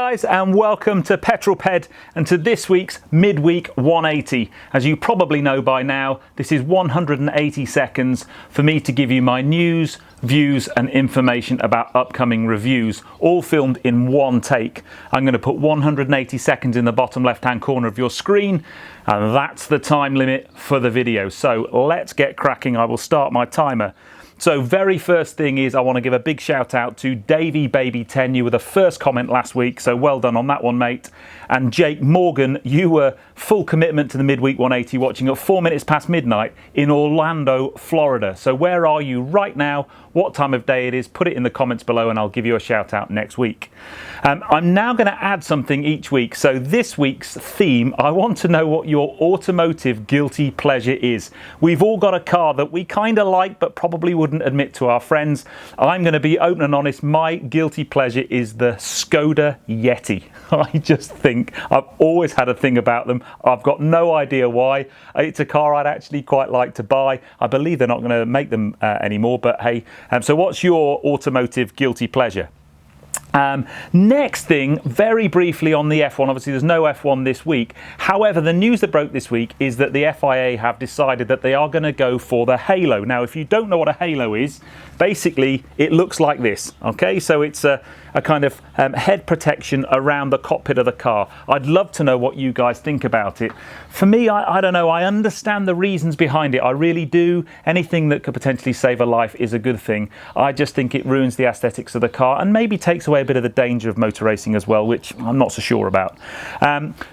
guys, and welcome to Petrol Ped and to this week's midweek 180. As you probably know by now, this is 180 seconds for me to give you my news, views and information about upcoming reviews, all filmed in one take. I'm going to put 180 seconds in the bottom left hand corner of your screen, and that's the time limit for the video. So let's get cracking. I will start my timer. So very first thing is I want to give a big shout out to Davey Baby 10. You were the first comment last week, so well done on that one, mate. And Jake Morgan, you were full commitment to the midweek 180, watching at 4 minutes past midnight in Orlando, Florida. So where are you right now? What time of day it is? Put it in the comments below and I'll give you a shout out next week. I'm now going to add something each week. So this week's theme, I want to know what your automotive guilty pleasure is. We've all got a car that we kind of like but probably wouldn't admit to our friends. I'm going to be open and honest. My guilty pleasure is the Skoda Yeti. I just think I've always had a thing about them. I've got no idea why. It's a car I'd actually quite like to buy. I believe they're not going to make them anymore, but hey. So what's your automotive guilty pleasure? Next thing, very briefly on the F1, obviously there's no F1 this week. However, the news that broke this week is that the FIA have decided that they are going to go for the halo. Now, if you don't know what a halo is, basically it looks like this, okay? So it's a kind of head protection around the cockpit of the car. I'd love to know what you guys think about it. For me, I don't know, I understand the reasons behind it. I really do. Anything that could potentially save a life is a good thing. I just think it ruins the aesthetics of the car and maybe takes away a bit of the danger of motor racing as well, which I'm not so sure about.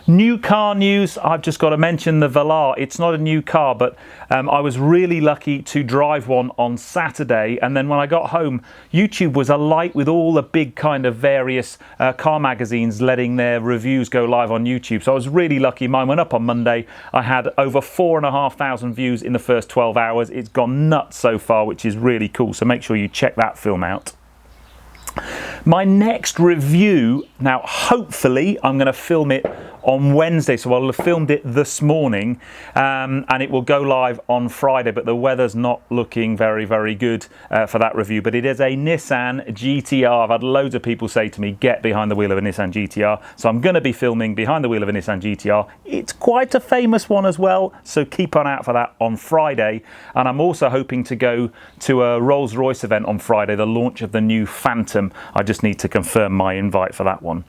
New car news, I've just got to mention the Velar. It's not a new car, but I was really lucky to drive one on Saturday, and then when I got home, YouTube was alight with all the big kind of various car magazines letting their reviews go live on YouTube. So I was really lucky. Mine went up on Monday. I had over 4,500 views in the first 12 hours. It's gone nuts so far, which is really cool. So make sure you check that film out. My next review, now hopefully I'm going to film it on Wednesday, so I'll have filmed it this morning, and it will go live on Friday, but the weather's not looking very, very good for that review. But it is a Nissan GTR. I've had loads of people say to me, get behind the wheel of a Nissan GTR, so I'm going to be filming behind the wheel of a Nissan GTR. It's quite a famous one as well, so keep an eye out for that on Friday. And I'm also hoping to go to a Rolls-Royce event on Friday, the launch of the new Phantom. I just need to confirm my invite for that one.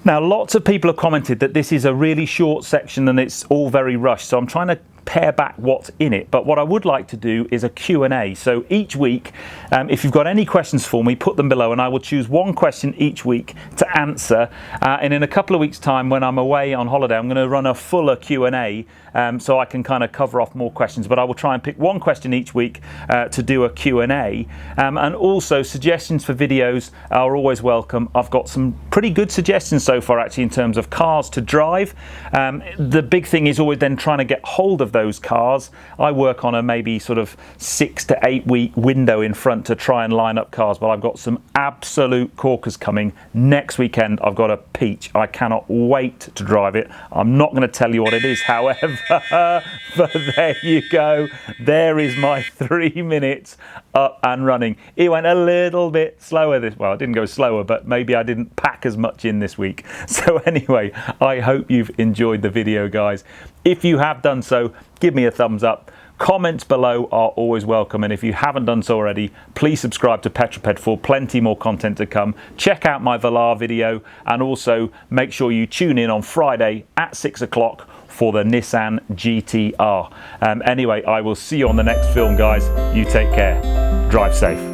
Now, lots of people have commented that this is a really short section and it's all very rushed, so I'm trying to pare back what's in it. But what I would like to do is a Q&A. So each week, if you've got any questions for me, put them below and I will choose one question each week to answer. And in a couple of weeks' time, when I'm away on holiday, I'm going to run a fuller Q&A so I can kind of cover off more questions. But I will try and pick one question each week to do a Q&A. And also, suggestions for videos are always welcome. I've got some pretty good suggestions so far, actually, in terms of cars to drive. The big thing is always then trying to get hold of those cars. I work on a maybe sort of 6 to 8 week window in front to try and line up cars, but I've got some absolute corkers coming next weekend. I've got a peach. I cannot wait to drive it. I'm not going to tell you what it is, however, but there you go. There is my 3 minutes up and running. It went a little bit slower well, it didn't go slower, but maybe I didn't pack as much in this week. So anyway, I hope you've enjoyed the video, guys. If you have done so, give me a thumbs up. Comments below are always welcome, and if you haven't done so already, please subscribe to Petrol Ped for plenty more content to come. Check out my Velar video, and also make sure you tune in on Friday at 6 o'clock for the Nissan GTR. Anyway, I will see you on the next film, guys. You take care. Drive safe.